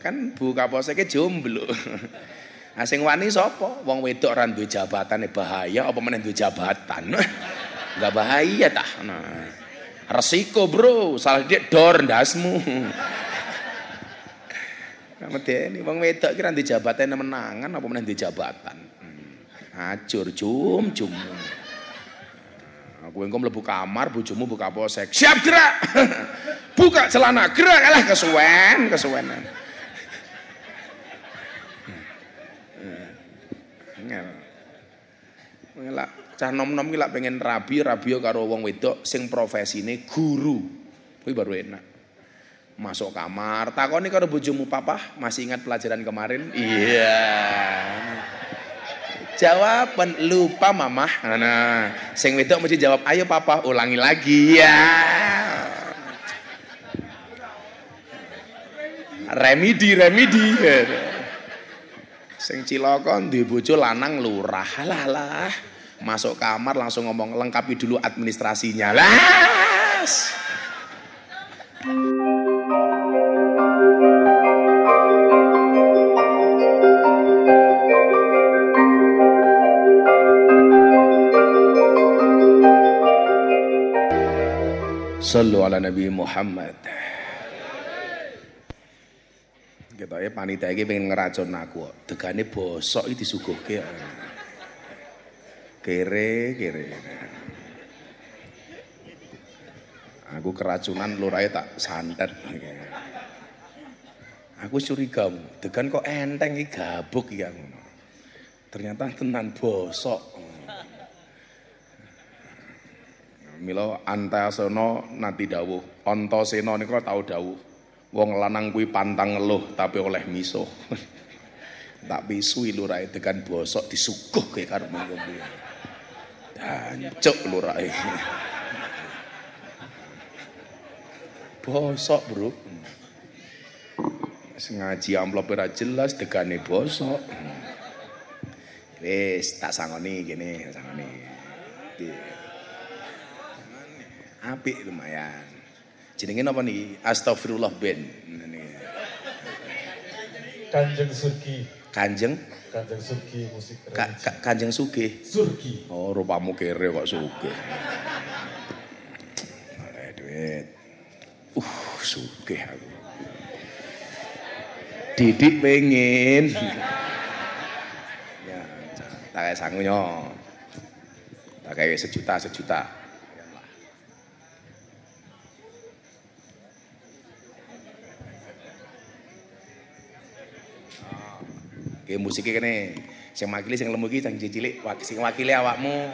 Kan Bu Kapolseknya jomblo. Nah sing wani sapa? Wong wedok ora duwe jabatane bahaya apa meneh duwe jabatan. Enggak bahaya tah. Nah. Resiko, Bro. Salah dia dor ndasmu. Medeni wong wedok ki ra duwe jabatane menangan apa meneh duwe jabatan. Acur cum. Aku engko mlebu kamar bojomu buka posek. Siap gerak. Buka celana, gerak alah kesuwen. Ngelak cah nom-nom ki lak pengen rabi karo wong wedok sing profesine guru. Kuwi baru enak. Masuk kamar, takoni karo bojomu, "Papa, masih ingat pelajaran kemarin?" Iya. Jawaban lupa Mama. Nah, sing wedok mesti jawab, "Ayo Papa, ulangi lagi." Ya. Remedi. Sing cilaka duwe bojo lanang lurah. Alah. Masuk kamar langsung ngomong, "Lengkapi dulu administrasinya." Las. Sallu ala Nabi Muhammad. Ketoke panitia iki pengen ngeracun aku kok. Degane bosok iki disuguhke. Kere. Aku keracunan lurae tak santet. Aku curiga, degan kok enteng iki gabuk iki aku. Ternyata tenan bosok. Mila Antasena nanti dawuh, Antasena niku tau dawuh. Wong lanang kuwi pantang ngeluh tapi oleh misuh. Tak pisui lurae tekan bosok disuguhke karo mengko. Dancuk lurae. Bosok, Bro. Sing ngaji amplop ora jelas degane bosok. Wis tak sangoni kene, sangoni. Apik lumayan. Jenenge napa niki? Astagfirullah Ben. Kanjeng Surgi. Kanjeng Surgi musik. Kanjeng Sugih. Surgi. Oh, rupamu kere kok sugih. Oleh duit. Sugih aku. Didik pengen. Ya, tak kayak sangunya. Tak kayak sejuta. Oke, musiknya kene sing makili sing lemu iki sing cilik sing wakili awakmu.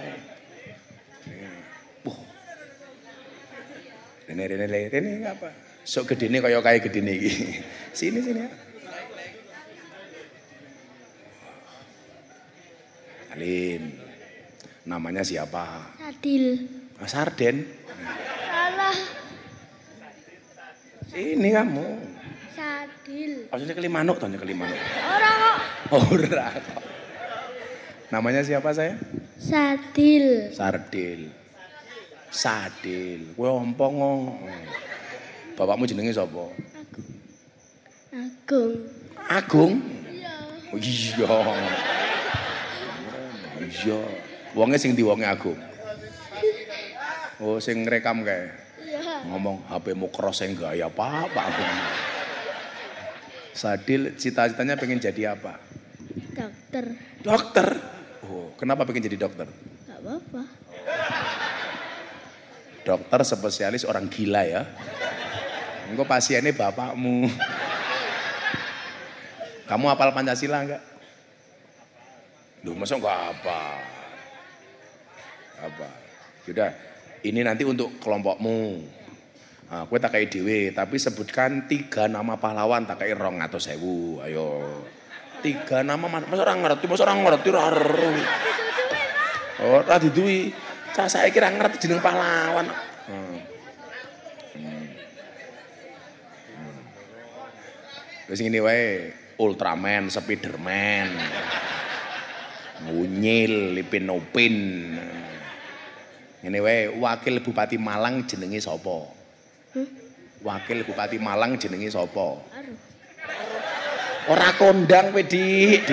Rene apa? Sok gedene kaya kae gedene iki. Sini ya. Alim. Namanya siapa? Sadil. Sarden. Salah. Sini kamu. Sadil. Maksudnya Kelimanuk, Ora kok. Ora kok. Namanya siapa saya? Sadil. Sadil. Kowe ompong kok. Bapakmu jenenge sapa? Agung. Iya. Oh iya. Wonge sing ndi wonge Agung? Oh sing ngrekam kae. Iya. Ngomong HP-mu cross sing gaya Pak Agung. Sadil cita-citanya pengen jadi apa? Dokter. Oh, kenapa pengen jadi dokter? Gak apa-apa. Dokter spesialis orang gila ya. Engko pasiennya bapakmu. Kamu hafal Pancasila enggak? Duh, masa enggak apa? Sudah, ini nanti untuk kelompokmu. Nah, kue tak kayak dewe, tapi sebutkan 3 nama pahlawan tak kayak 200.000. Ayo. 3 nama, masa orang ngerti. Oh, tadi duwi. Saya kira ngerti jeneng pahlawan. Wis ngene wae, Ultraman, Spiderman. Ngunyil, Lipin Upin. Ngene wae, wakil Bupati Malang jenenge sapa? Wakil Bupati Malang jenenge sapa? Ora kondang kowe, Dik.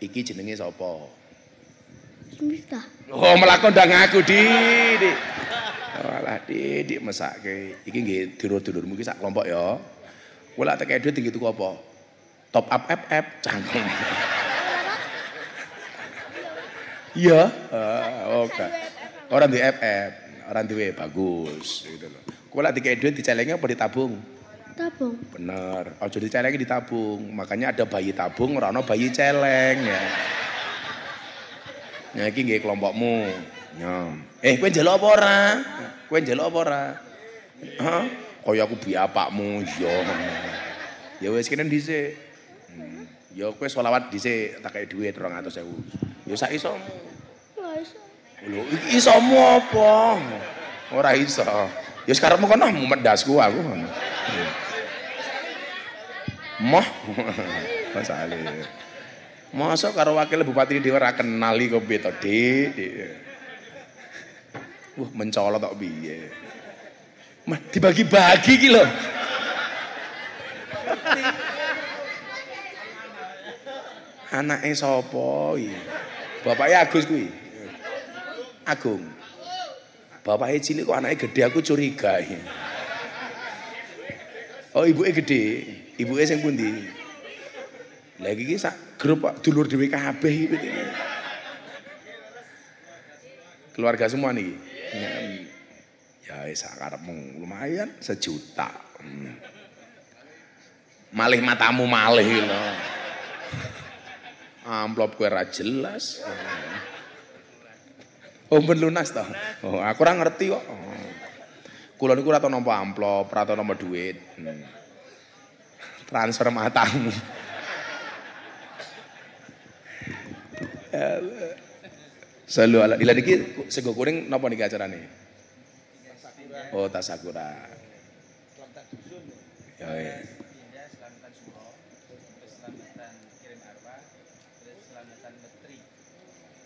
Iki jenenge sapa? Miftah. Oh, malah kondang aku, Dik. Walah, Dik mesake. Iki nggih dulur-dulurmu iki sak kelompok ya. Kowe lak tekek duit tinggi tuku apa? Top up FF cangkem. Iya, oke. Orang di FF, orang duwe bagus gitu loh. Kowe lak dikek duit dicelengi apa ditabung? Tabung. Bener, aja dicelengi ditabung. Makanya ada bayi tabung, ora ana bayi celeng ya. Nah iki nggih kelompokmu. Ya. Kowe njaluk apa ora? Kowe njaluk apa ora? Hah? Kaya aku bi apakmu ya. Ya wis kene dhisik. Ya kowe selawat dhisik tak kei dhuwit 200.000. Ya sak isomu. Ora iso. Lho, iki isomu apa? Ora iso. Ya sekarang kono medasku aku ngono. Moh. Masale. Masa karo wakil bupati dhewe ora kenali kok piye to, Dik. Wah, mencolot tok piye. Mah dibagi-bagi iki lho. Anake sapa iki? Bapake Agus kuwi. Agung. Bapake cilik kok anake gede aku curiga iki. Oh, ibuke gede. Ibuke sing pundi? Lah iki sak grup dulur dhewe kabeh iki. Keluarga semua nih. Ya wis sakarepmu lumayan 1 juta. Malih matamu malih lho. Amplop kowe ora jelas. Oh ben lunas to. Oh aku ora ngerti kok. Kula niku ora tau nampa amplop, ora tau nampa duit. Transfer matamu. Selalu ala ila niki sego goreng napa niki acarane? Oh tasakura. Ya.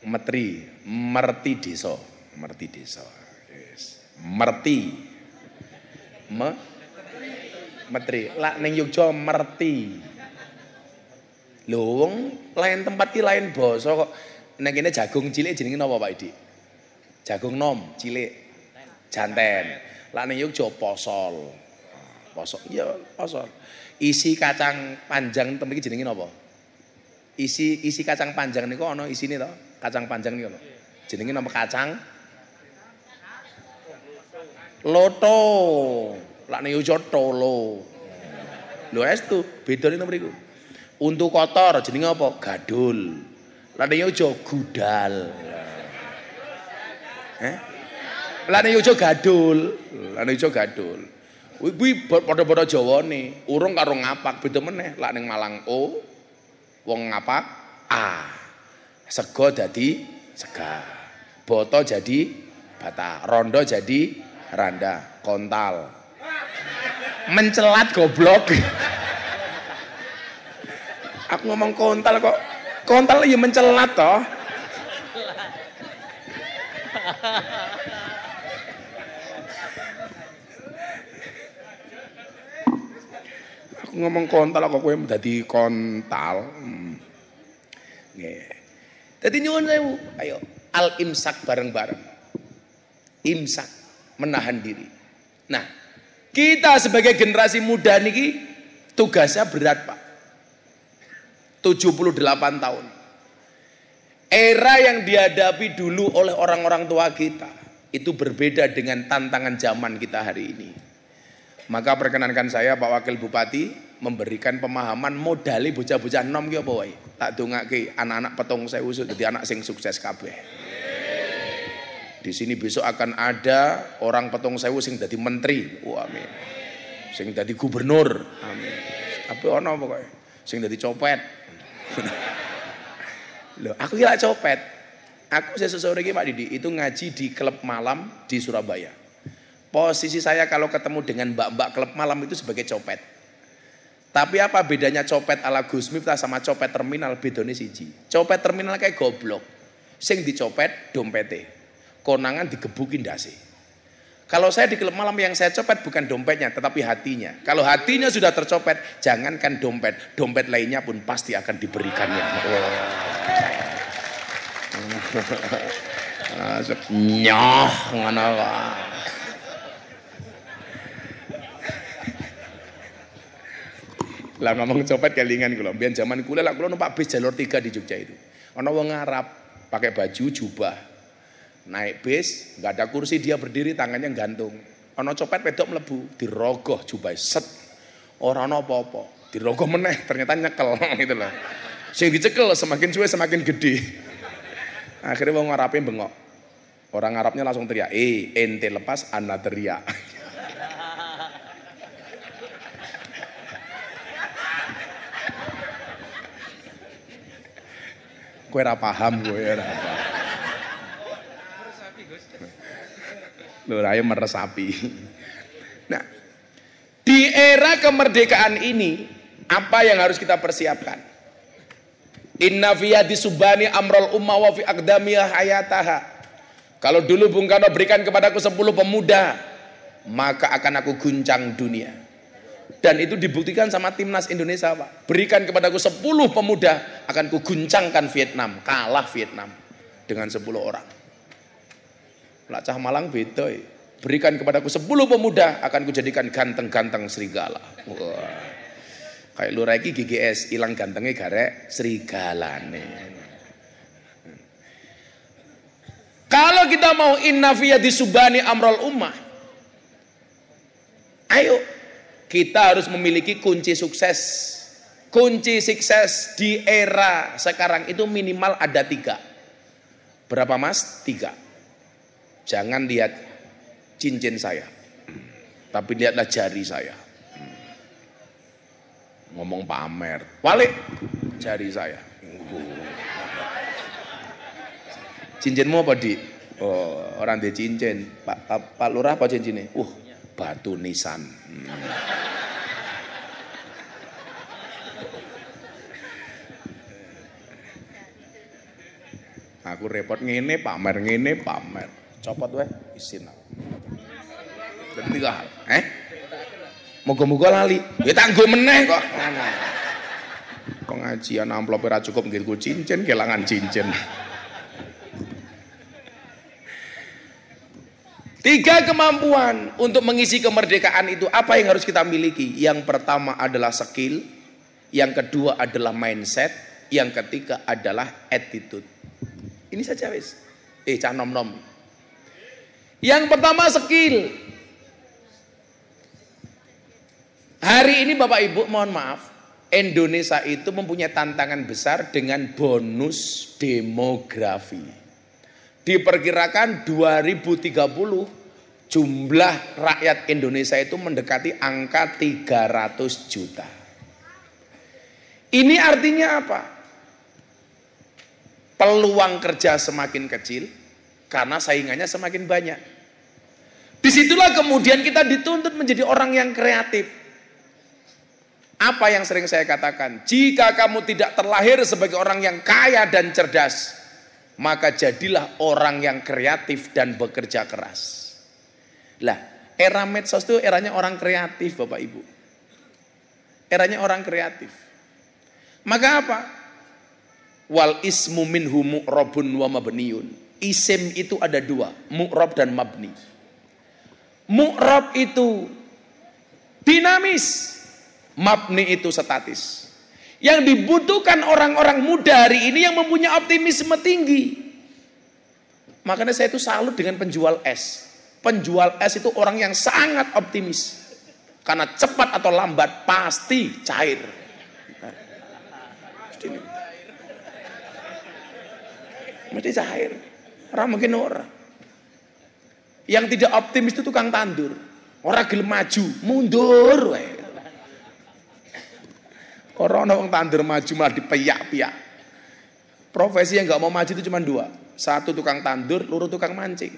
Merti desa. Yes. Metri. Lak ning Yogya merti. Lho wong lain tempat ki lain basa kok. Nek kene jagung cilik jenenge napa Pak Edi? Jagung nom cilik. Janten. Lak ning Yogya posol. Posol. Iya, posol. Isi kacang panjang tempat iki jenenge napa? Isi kacang panjang niku ana isine to? Kacang panjang niku lho. Jenenge napa kacang? Loto. Lak ning Yogya tolo. Lho estu bedane napa niku? Untu kotor jenenge apa? Gadul. Lak ning Yogya gudal. Lak ning Yogya gadul. Kuwi padha-padha Jawane, urung karo ngapak beda meneh. Lak ning Malang O, wong ngapak A. Sego dadi sega. Boto jadi bata, rondo jadi randa, kontal. Mencelat goblok. Aku ngomong kontal kok. Kontal ya mencelat toh. Aku ngomong kontal kok kowe dadi kontal. Nggih. Dadi nyuwun sewu, ayo al-imsak bareng-bareng. Imsak, menahan diri. Nah, kita sebagai generasi muda niki tugasnya berat, Pak. 78 tahun. Era yang dihadapi dulu oleh orang-orang tua kita itu berbeda dengan tantangan zaman kita hari ini. Maka perkenankan saya Pak Wakil Bupati memberikan pemahaman modali bocah-bocah nom ki apa wae. Tak dongake anak-anak 7.000 dadi anak sing sukses kabeh. Di sini besok akan ada orang 7.000 sing dadi menteri. Oh, amin. Sing dadi gubernur. Amin. Tapi ono pokoke sing dadi copet. Loh, aku kira copet. Aku sesore iki Pak Didi itu ngaji di klub malam di Surabaya. Posisi saya kalau ketemu dengan mbak-mbak klub malam itu sebagai copet. Tapi apa bedanya copet ala Gus Miftah sama copet terminal? Bedone siji. Copet terminal kayak goblok. Sing dicopet dompete. Konangan digebukin dasi. Kalau saya di klub malam yang saya copet bukan dompetnya, tetapi hatinya. Kalau hatinya sudah tercopet, jangankan dompet, dompet lainnya pun pasti akan diberikannya. Nyoh, ngono kok. Lah ngomong copet kelingan kula. Mbiyen zaman kuliah lah kula numpak bis jalur 3 di Jogja itu. Ana wong Arab pakai baju jubah. Naik bis, nggak ada kursi, dia berdiri tangannya gantung. Ana copet wedok mlebu, dirogoh jubah set. Ora ana apa-apa. Dirogoh meneh, ternyata nyekel gitu loh. Sing dicekel semakin suwe semakin gede. Akhirnya wong Arabe bengok. Orang Arabnya langsung teriak, ente lepas, ana teriak. Kowe ora paham kowe ora. Lho ayo meresapi. Nah, di era kemerdekaan ini apa yang harus kita persiapkan? Inna fiyadi subani amrul umma wa fi aqdamiyah hayataha. Kalau dulu Bung Karno berikan kepadaku 10 pemuda, maka akan aku guncang dunia. Dan itu dibuktikan sama timnas Indonesia, Pak. Berikan kepadaku 10 pemuda, akan ku guncangkan Vietnam. Kalah Vietnam dengan 10 orang. Lah cah Malang beda. Berikan kepadaku 10 pemuda, akan kujadikan ganteng-ganteng serigala. Wah. Kayak lu iki GGS, hilang gantengnya garek serigalane. Kalau kita mau inna fiyadi subani amrul ummah, ayo kita harus memiliki kunci sukses. Kunci sukses di era sekarang itu minimal ada 3. Berapa mas? 3. Jangan lihat cincin saya, tapi lihatlah jari saya. Ngomong pamer, balik jari saya. Cincinmu apa di? Oh, orang dia cincin. Pak Lurah apa cincinnya? Batu nisan. Aku repot ngene pamer. Copot weh isin. Dan 3 hal. Moga-moga lali. Ya tanggo meneh kok. Pengajian amplop ora cukup nggo cincin, kelangan cincin. 3 kemampuan untuk mengisi kemerdekaan itu apa yang harus kita miliki? Yang pertama adalah skill, yang kedua adalah mindset, yang ketiga adalah attitude. Ini saja wis. Cah nom-nom. Yang pertama skill. Hari ini Bapak Ibu mohon maaf, Indonesia itu mempunyai tantangan besar dengan bonus demografi. Diperkirakan 2030 jumlah rakyat Indonesia itu mendekati angka 300 juta. Ini artinya apa? Peluang kerja semakin kecil karena saingannya semakin banyak. Disitulah kemudian kita dituntut menjadi orang yang kreatif. Apa yang sering saya katakan, jika kamu tidak terlahir sebagai orang yang kaya dan cerdas, maka jadilah orang yang kreatif dan bekerja keras. Lah, era medsos itu eranya orang kreatif Bapak Ibu. Eranya orang kreatif. Maka apa? Wal ismu minhu mu'rabun wa mabniyun. Isim itu ada 2, mu'rab dan mabni. Mu'rab itu dinamis, mabni itu statis. Yang dibutuhkan orang-orang muda hari ini yang mempunyai optimisme tinggi. Makanya saya itu salut dengan penjual es. Penjual es itu orang yang sangat optimis. Karena cepat atau lambat pasti cair. Mesti cair. Orang mungkin orang. Yang tidak optimis itu tukang tandur. Orang gelem maju, mundur. Orang tandur maju malah dipiyak-piyak. Profesi yang nggak mau maju itu cuma 2. 1 tukang tandur, loro tukang mancing.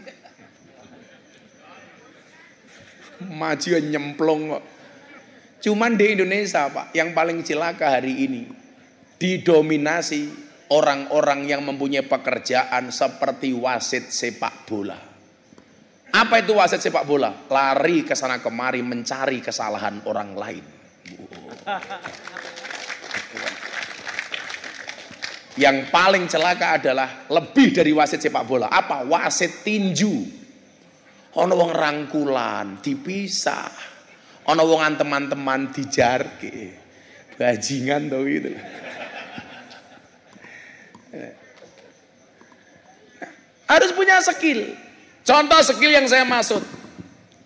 Maju nyemplung kok. Cuman di Indonesia Pak, yang paling celaka hari ini didominasi orang-orang yang mempunyai pekerjaan seperti wasit sepak bola. Apa itu wasit sepak bola? Lari ke sana kemari mencari kesalahan orang lain. Yang paling celaka adalah lebih dari wasit sepak bola. Apa? Wasit tinju. Ono wong rangkulan, dipisah. Ono wong teman-teman dijarke. Bajingan tuh gitu. Harus punya skill. Contoh skill yang saya maksud.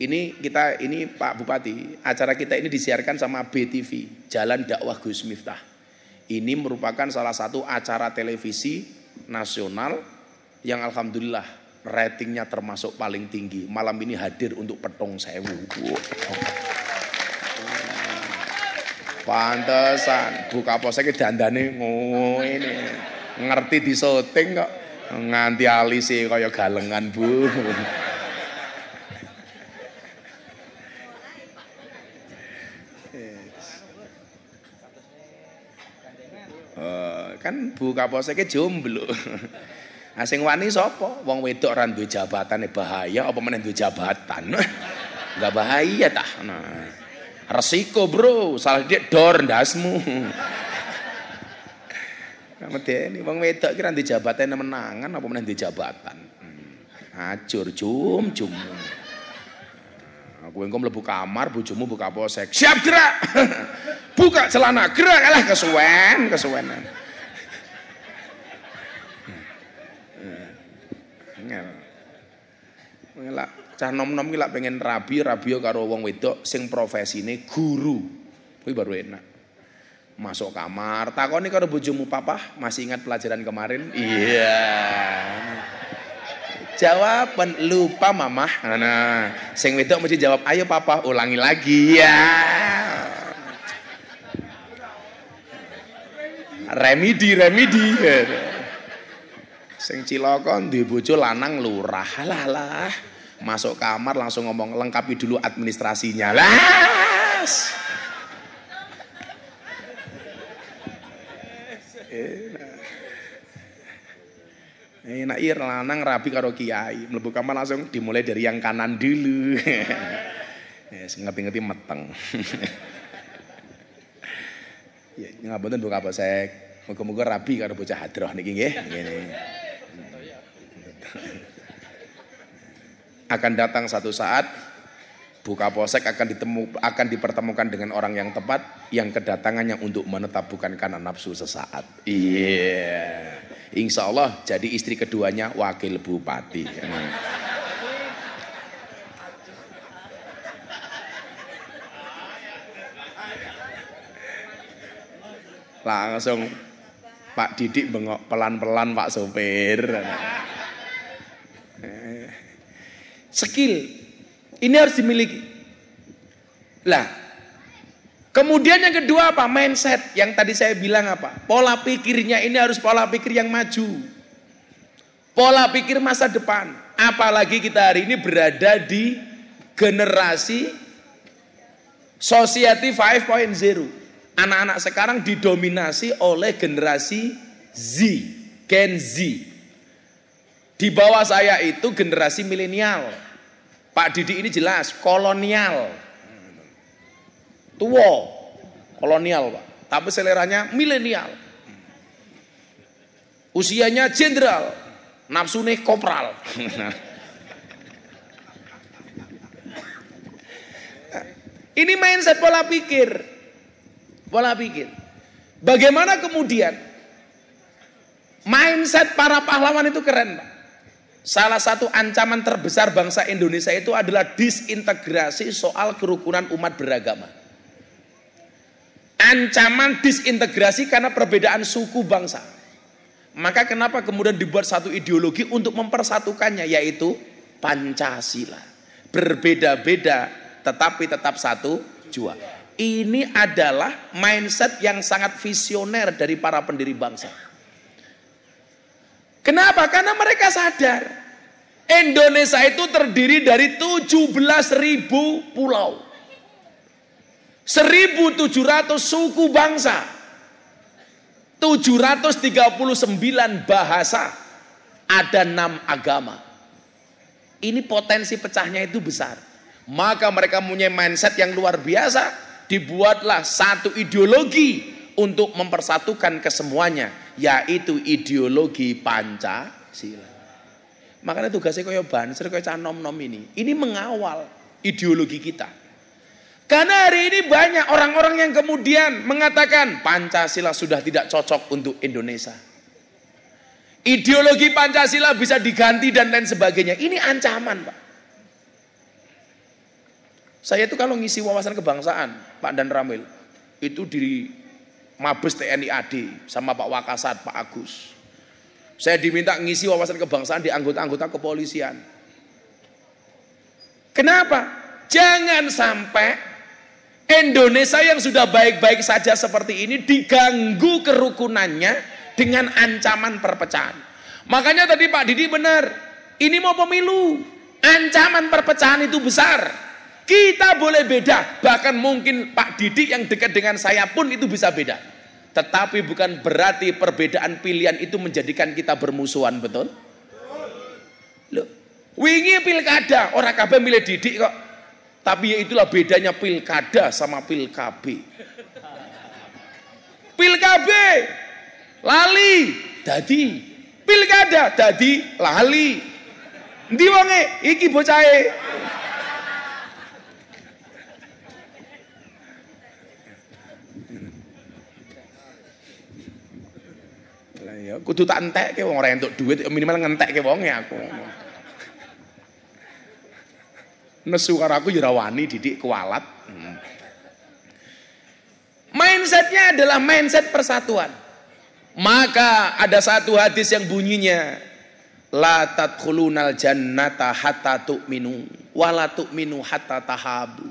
Ini Pak Bupati, acara kita ini disiarkan sama BTV, Jalan Dakwah Gus Miftah. Ini merupakan salah satu acara televisi nasional yang alhamdulillah ratingnya termasuk paling tinggi. Malam ini hadir untuk Petong Sewu. Pantesan buka poseke dandane ngene. Ngerti di syuting kok nganti alise kaya galengan, Bu. Kan buka poseke jomblo. Nah, sing wani sapa? Wong wedok ora duwe jabatan bahaya apa meneh duwe jabatan. Enggak bahaya tah. Nah, resiko, Bro. Salah dia dor ndasmu. Medeni wong wedok ki ra duwe jabatan menangan apa meneh duwe jabatan. Acur cum. Aku engko mlebu kamar bojomu buka posek. Siap gerak. Buka celana, gerak alah kesuwenan. Ngelak cah nom-nom ki lak pengen rabi karo wong wedok sing profesine guru. Kuwi baru enak. Masuk kamar, takoni karo bojomu, "Papa, masih ingat pelajaran kemarin?" "Iya." Jawaban lupa, Mama. Nah, sing wedok mesti jawab, "Ayo Papa, ulangi lagi." Ya. Remedi. Sing cilaka duwe bojo lanang lurah. Lah. Masuk kamar langsung ngomong, "Lengkapi dulu administrasinya." Las. Enak iya lanang rapi karo kiai, mlebu kamar langsung dimulai dari yang kanan dulu. Yes, ngerti meteng. Ya, ngapunten buka posek. Muga-muga rabi karo bocah hadroh niki nggih. Ngene. Akan datang satu saat buka posek akan dipertemukan dengan orang yang tepat yang kedatangannya untuk menetap bukan karena nafsu sesaat. Iya. Insya Allah jadi istri keduanya wakil bupati. Langsung Pak Didik bengok pelan-pelan Pak sopir. Skill ini harus dimiliki. Lah, kemudian yang kedua apa? Mindset. Yang tadi saya bilang apa? Pola pikirnya ini harus pola pikir yang maju. Pola pikir masa depan. Apalagi kita hari ini berada di generasi Society 5.0. Anak-anak sekarang didominasi oleh generasi Z, Gen Z. Di bawah saya itu generasi milenial. Pak Didi ini jelas kolonial. Tua, kolonial Pak. Tapi seleranya milenial. Usianya jenderal, nafsune kopral. Ini mindset pola pikir. Pola pikir. Bagaimana kemudian mindset para pahlawan itu keren Pak. Salah satu ancaman terbesar bangsa Indonesia itu adalah disintegrasi soal kerukunan umat beragama. Ancaman disintegrasi karena perbedaan suku bangsa. Maka kenapa kemudian dibuat satu ideologi untuk mempersatukannya, yaitu Pancasila. Berbeda-beda tetapi tetap satu jua. Ini adalah mindset yang sangat visioner dari para pendiri bangsa. Kenapa? Karena mereka sadar Indonesia itu terdiri dari 17.000 pulau, 1.700 suku bangsa, 739 bahasa, ada 6 agama. Ini potensi pecahnya itu besar. Maka mereka punya mindset yang luar biasa. Dibuatlah satu ideologi untuk mempersatukan kesemuanya, yaitu ideologi Pancasila. Makanya tugasnya kaya Banser, kaya Canom-nom ini mengawal ideologi kita. Karena hari ini banyak orang-orang yang kemudian mengatakan Pancasila sudah tidak cocok untuk Indonesia. Ideologi Pancasila bisa diganti dan lain sebagainya. Ini ancaman, Pak. Saya itu kalau ngisi wawasan kebangsaan, Pak Dan Ramil, itu di Mabes TNI AD sama Pak Wakasat, Pak Agus. Saya diminta ngisi wawasan kebangsaan di anggota-anggota kepolisian. Kenapa? Jangan sampai Indonesia yang sudah baik-baik saja seperti ini diganggu kerukunannya dengan ancaman perpecahan. Makanya tadi Pak Didi benar, ini mau pemilu, ancaman perpecahan itu besar. Kita boleh beda, bahkan mungkin Pak Didi yang dekat dengan saya pun itu bisa beda. Tetapi bukan berarti perbedaan pilihan itu menjadikan kita bermusuhan, betul? Loh, wingi pilkada, orang kabeh milih Didi kok. Tapi ya itulah bedanya pilkada sama pilkabe. Pilkabe lali dadi, pilkada dadi lali. Endi wonge iki bocahe? Lah ya kudu tak entekke wong ora entuk duit minimal ngentekke wonge aku. Nesu karo aku ya wani Didik kualat. Mindsetnya adalah mindset persatuan. Maka ada satu hadis yang bunyinya la tadkhulunal jannata hatta tu'minu wa la tu'minu hatta tahabu.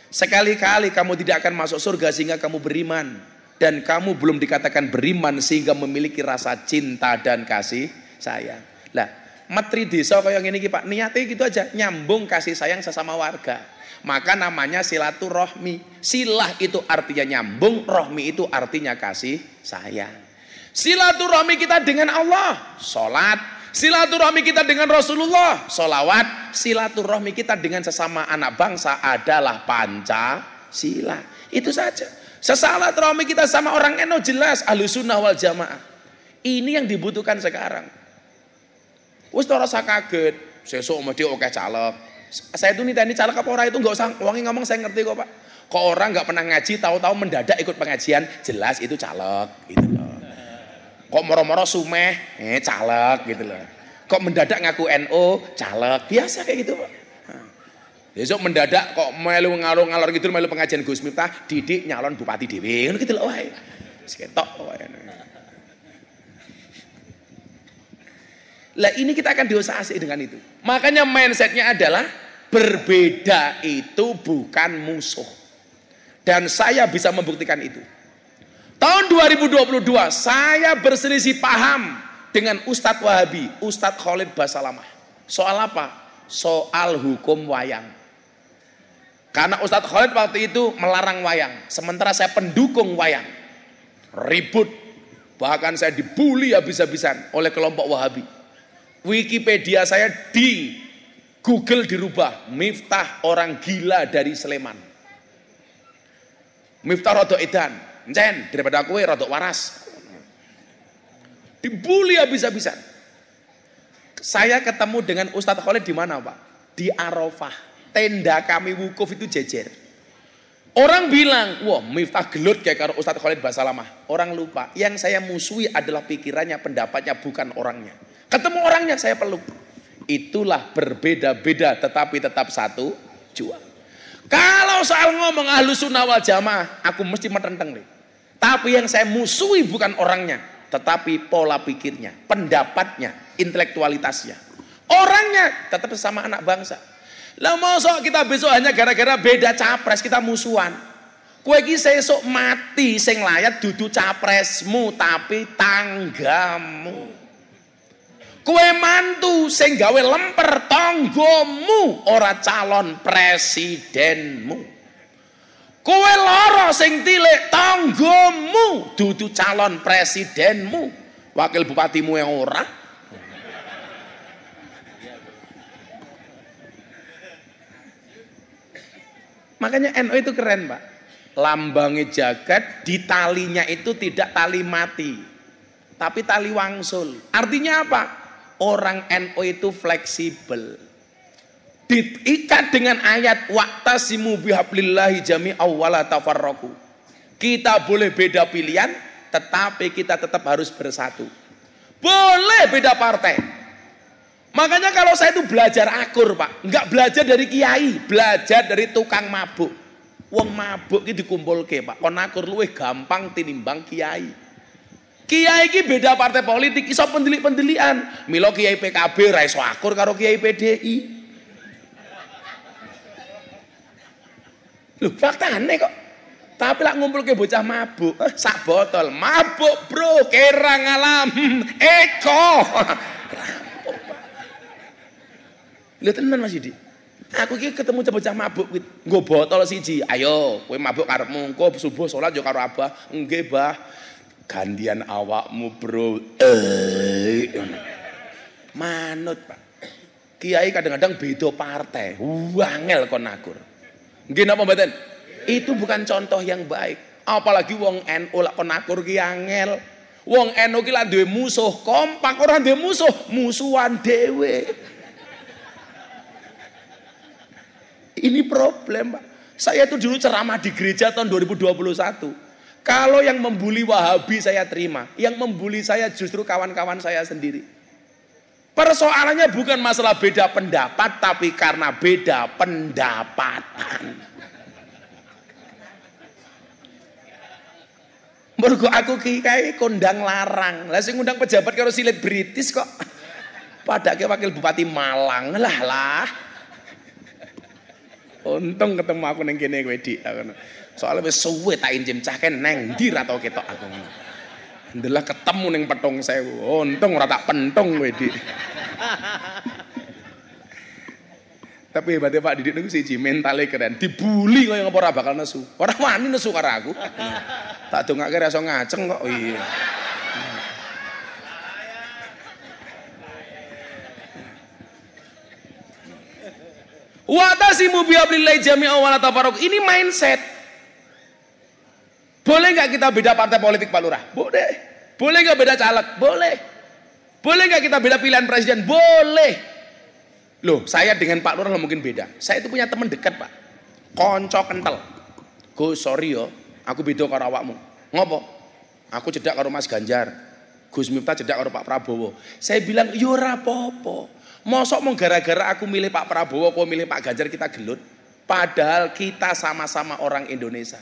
Sekali-kali kamu tidak akan masuk surga sehingga kamu beriman, dan kamu belum dikatakan beriman sehingga memiliki rasa cinta dan kasih sayang. Lah, metri desa kaya ngene iki Pak, niate gitu aja, nyambung kasih sayang sesama warga. Maka namanya silaturahmi. Silah itu artinya nyambung, rohmi itu artinya kasih sayang. Silaturahmi kita dengan Allah, salat. Silaturahmi kita dengan Rasulullah, sholawat. Silaturahmi kita dengan sesama anak bangsa adalah Pancasila. Itu saja. Silaturahmi kita sama orang NU jelas Ahlussunnah wal Jamaah. Ini yang dibutuhkan sekarang. Wis ora usah kaget, sesuk mesti akeh caleg. Saya tuh niteni caleg apa ora itu enggak usah wong ngomong, saya ngerti kok, Pak. Kok orang enggak pernah ngaji tahu-tahu mendadak ikut pengajian, jelas itu caleg gitu loh. Kok moro-moro sumeh, caleg gitu loh. Kok mendadak ngaku NU, caleg. Biasa kayak gitu, Pak. Besok mendadak kok melu ngalor-ngalor gitu melu pengajian Gus Miftah, Didik nyalon bupati dhewe. Ngono gitu lho wae. Wis ketok wae. Lah ini kita akan diusahasi dengan itu. Makanya mindsetnya adalah berbeda itu bukan musuh. Dan saya bisa membuktikan itu. Tahun 2022 saya berselisih paham dengan Ustadz Wahabi, Ustadz Khalid Basalamah. Soal apa? Soal hukum wayang. Karena Ustadz Khalid waktu itu melarang wayang, sementara saya pendukung wayang. Ribut, bahkan saya dibully habis-habisan oleh kelompok Wahabi. Wikipedia saya di Google dirubah, Miftah orang gila dari Sleman. Miftah rodok edan, encen daripada aku rodok waras. Dibully habis-habisan. Saya ketemu dengan Ustadz Khalid di mana, Pak? Di Arafah. Tenda kami wukuf itu jejer. Orang bilang, wah Miftah gelut kayak karo Ustadz Khalid Basalamah. Orang lupa, yang saya musuhi adalah pikirannya, pendapatnya, bukan orangnya. Ketemu orangnya saya peluk. Itulah berbeda-beda tetapi tetap satu jua. Kalau soal ngomong Ahlussunnah wal Jamaah, aku mesti metenteng nih. Tapi yang saya musuhi bukan orangnya, tetapi pola pikirnya, pendapatnya, intelektualitasnya. Orangnya tetap sama anak bangsa. Lah mosok kita besok hanya gara-gara beda capres kita musuhan. Kowe iki sesuk mati sing layat dudu capresmu tapi tanggamu. Kowe mantu sing gawe lemper tanggamu ora calon presidenmu. Kowe lara sing tilik tanggamu dudu calon presidenmu. Wakil bupatimu yang ora. Makanya NU itu keren, Pak. Lambangnya jagat, di talinya itu tidak tali mati, tapi tali wangsul. Artinya apa? Orang NU itu fleksibel. Diikat dengan ayat wa'tasimu bihablillahi jami'aw wala tafarraqu. Kita boleh beda pilihan, tetapi kita tetap harus bersatu. Boleh beda partai. Makanya kalau saya itu belajar akur, Pak, nggak belajar dari kiai, belajar dari tukang mabuk. Wong mabuk iki dikumpulke, Pak. Kon akur luwih gampang tinimbang kiai. Kiai iki beda partai politik, iso pendelik-pendelikan. Mila kiai PKB ra iso akur karo kiai PDI. Loh, faktane kok. Tapi lak ngumpulke bocah mabuk, sak botol. Mabuk, Bro, kerang alam. Eko. Lha tenan Mas Yudi. Aku iki ketemu bocah mabuk kuwi, nggo botol siji. Ayo, kowe mabuk karepmu, engko subuh salat yo karo Abah. Nggih, Bah. Gandian awakmu, Bro. Manut, Pak. Kiai kadang-kadang beda partai. Wangel kon akur. Nggih napa mboten? Itu bukan contoh yang baik. Apalagi wong NU lak kon akur ki angel. Wong NU ki lak duwe musuh, kompak ora duwe musuh, musuhan dhewe. Ini problem, Pak. Saya itu dulu ceramah di gereja tahun 2021. Kalau yang membuli Wahabi saya terima, yang membuli saya justru kawan-kawan saya sendiri. Persoalannya bukan masalah beda pendapat, tapi karena beda pendapatan. Mergo aku kiai kondang larang. Lah sing ngundang pejabat karo silit British kok. Padake wakil bupati Malang. Lah. Untung ketemu aku ning kene kowe Dik. Soale wis suwe tak injem cahken neng ndi ra tau ketok aku. Ndelah ketemu ning Petung Sewu. Untung ora tak pentung kowe Dik. Tapi hebatnya Pak Didik niku siji mentale keren. Dibuli kaya ngapa ora bakal nesu. Ora wani nesu karo aku. Tak dongake ra iso ngaceng kok. Iya. Wa'tasimu bihablillahi jami'an wa la tafarraqu. Ini mindset. Boleh nggak kita beda partai politik Pak Lurah? Boleh. Boleh nggak beda caleg? Boleh. Boleh nggak kita beda pilihan presiden? Boleh. Loh, saya dengan Pak Lurah mungkin beda. Saya itu punya teman dekat, Pak. Konco kental. Gus, sorry yo, aku beda karo awakmu. Ngopo? Aku cedak karo Mas Ganjar. Gus Miftah cedak karo Pak Prabowo. Saya bilang, yo ora apa-apa. Mosok mau gara-gara aku milih Pak Prabowo, kau milih Pak Ganjar kita gelut. Padahal kita sama-sama orang Indonesia.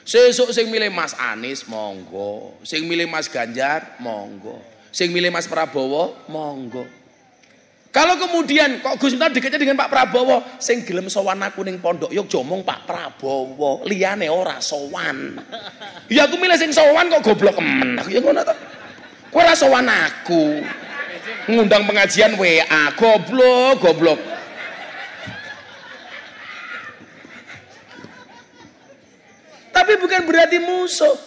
Sesuk sing milih Mas Anies monggo, sing milih Mas Ganjar monggo, sing milih Mas Prabowo monggo. Kalau kemudian kok Gus Miftah dekatnya dengan Pak Prabowo, sing gelem sowan aku ning pondok yo jomong Pak Prabowo, liyane ora sowan. Ya aku milih sing sowan kok goblok kemen. Aku ya ngono to. Kowe ora sowan aku. Ngundang pengajian WA, goblok. Tapi bukan berarti musuh.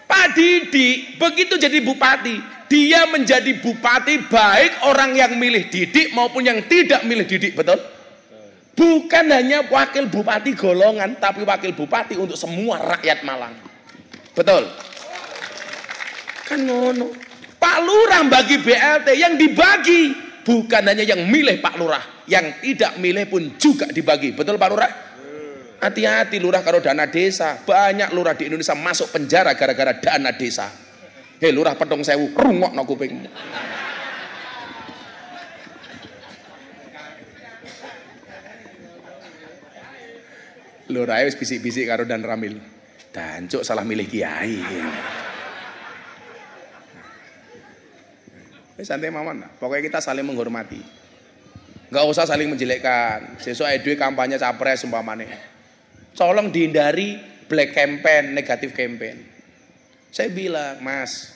Pak Didik begitu jadi bupati, dia menjadi bupati baik orang yang milih Didik maupun yang tidak milih Didik, betul? Bukan hanya wakil bupati golongan, tapi wakil bupati untuk semua rakyat Malang. Betul? Kan ngono. Pak Lurah bagi BLT yang dibagi bukan hanya yang milih Pak Lurah, yang tidak milih pun juga dibagi. Betul Pak Lurah? Hati-hati Lurah karo dana desa. Banyak lurah di Indonesia masuk penjara gara-gara dana desa. Hei Lurah Petung Sewu, rungokno kupingmu. Lurah wis bisik-bisik karo Dan Ramil. Dancuk salah milih kiai. Santai mawon, pokoknya kita saling menghormati. Nggak usah saling menjelekkan. Sesuk edwe kampanye capres umpamane. Tolong dihindari black campaign, negatif campaign. Saya bilang, Mas,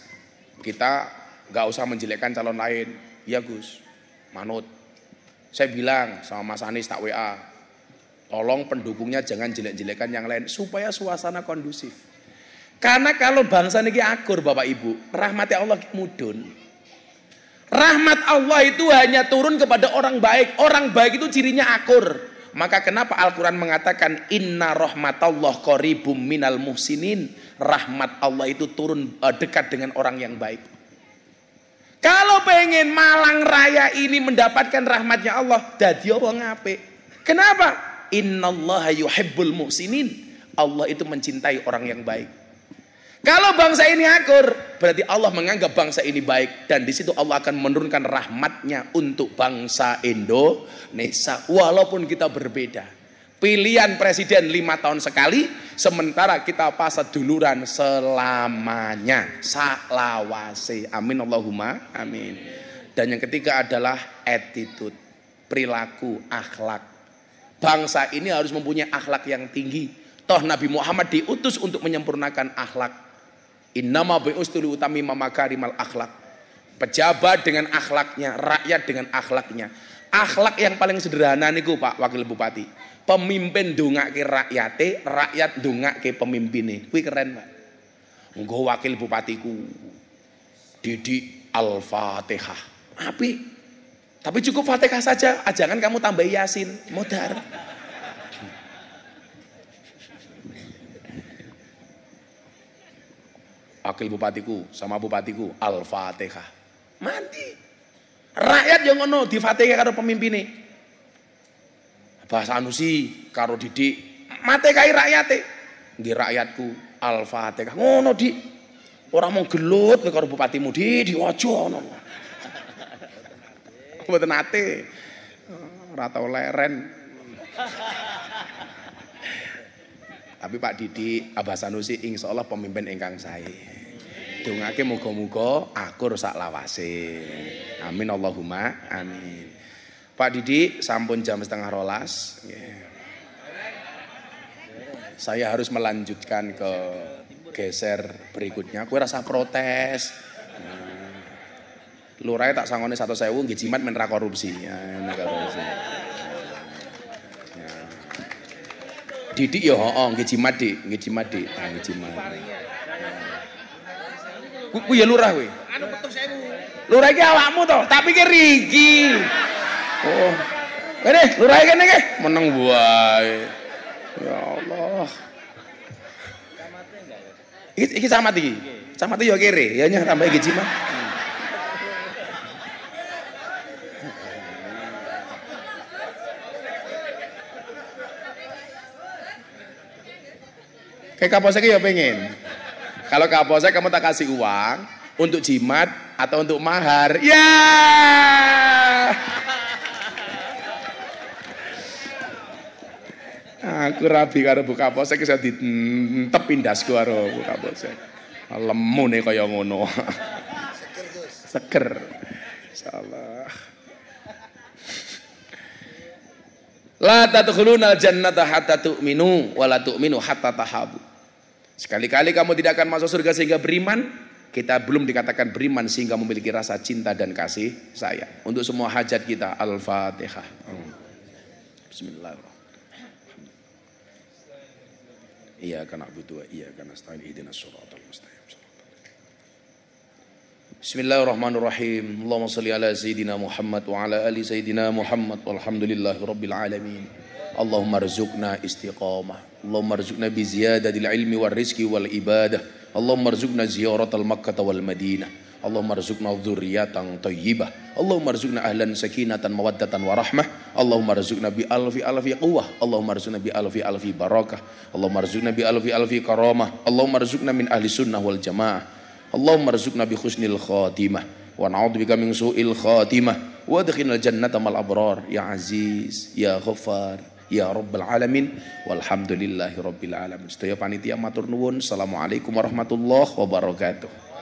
kita nggak usah menjelekkan calon lain. Ya Gus, manut. Saya bilang sama Mas Anies tak WA, tolong pendukungnya jangan jelek-jelekan yang lain supaya suasana kondusif. Karena kalau bangsa niki akur Bapak Ibu, rahmati Allah mudun. Rahmat Allah itu hanya turun kepada orang baik. Orang baik itu cirinya akur. Maka kenapa Al-Quran mengatakan inna rahmatallah qaribum minal muhsinin. Rahmat Allah itu turun dekat dengan orang yang baik. Kalau pengen Malang Raya ini mendapatkan rahmatnya Allah, dadi wong apik. Kenapa? Innallaha yuhibbul muhsinin. Allah itu mencintai orang yang baik. Kalau bangsa ini akur, berarti Allah menganggap bangsa ini baik. Dan di situ Allah akan menurunkan rahmatnya untuk bangsa Indonesia. Walaupun kita berbeda. Pilihan presiden 5 tahun sekali, sementara kita paseduluran selamanya. Saklawase. Amin Allahumma amin. Dan yang ketiga adalah attitude, perilaku, akhlak. Bangsa ini harus mempunyai akhlak yang tinggi. Toh Nabi Muhammad diutus untuk menyempurnakan akhlak. Innama bi'ustu liutammima makarimal akhlak. Pejabat dengan akhlaknya, rakyat dengan akhlaknya. Akhlak yang paling sederhana niku Pak Wakil Bupati. Pemimpin ndongake rakyate, rakyat ndongake pemimpine. Kuwi keren, Pak. Nggo Wakil Bupatiku Didi Al-Fatihah. Apik. Tapi cukup Fatihah saja, jangan kamu tambah Yasin, modar. Wakil bupatiku sama bupatiku Al-Fatihah. Mandi. Rakyat yang ngono di Fatihah karo pemimpine. Mbah Sanusi karo Didik matekai rakyate. Nggih rakyatku Al-Fatihah. Ngono Dik. Ora mau gelut karo bupatimu Dik, aja ngono. Mboten nate. Ora tau leren. Tapi Pak Didik, Abah Sanusi insyaallah pemimpin ingkang sae. Dongake muga-muga akur sak lawase. Amin Allahumma amin. Pak Didik sampun jam 11:30. Saya harus melanjutkan ke geser berikutnya. Kowe rasa protes. Lurahe tak sangone 100.000 nggih jimat men ra korupsi. Korupsi. Didik ya heeh nggih jimat Dik, nggih jimat Dik, nggih jimat. Ku ya lurah kowe. Anu petuk 1000. Lurah iki awakmu to, tapi ki Riki. Oh. Kene lurah kene iki meneng wae. Ya Allah. Iki camat iki. Camat yo kere, ya nyah tambah nggih jimat. Kayak Kapolsek ya pengen. Kalau Kapolsek kamu tak kasih uang untuk jimat atau untuk mahar. Ya. Aku rabi karo Bu Kapolsek bisa ditep indasku karo Bu Kapolsek. Lemu nih kaya ngono. Seger. Insyaallah. La tadkhulunal jannata hatta tu'minu wa la tu'minu hatta tahabu. Sekali-kali kamu tidak akan masuk surga sehingga beriman. Kita belum dikatakan beriman sehingga memiliki rasa cinta dan kasih sayang. Untuk semua hajat kita, Al-Fatihah. Bismillahirrahmanirrahim. Iyyaka na'budu wa iyyaka nasta'in ihdinas siratal mustaqim. Bismillahirrahmanirrahim. Allahumma shalli ala sayyidina Muhammad wa ala ali sayyidina Muhammad walhamdulillahi rabbil alamin. Allahumma rzuqna istiqamah. Allahumma rzuqna bi ziyadatil ilmi war rizqi wal ibadah. Allahumma rzuqna ziyaratal Makkah wal Madinah. Allahumma rzuqna dzurriyyatan thayyibah. Allahumma rzuqna ahlan sakinatan mawaddatan wa rahmah. Allahumma rzuqna bi alfi quwwah. Allahumma rzuqna bi alfi barakah. Allahumma rzuqna bi alfi karamah. Allahumma rzuqna min ahli sunnah wal jamaah. Allahumma rzuqna bi husnil khatimah wa na'udzubika min su'il khatimah wa adkhilnal jannata mal abrar ya aziz ya ghaffar ya rabbal alamin walhamdulillahi rabbil alamin. Sedaya panitia matur nuwun. Assalamualaikum warahmatullahi wabarakatuh.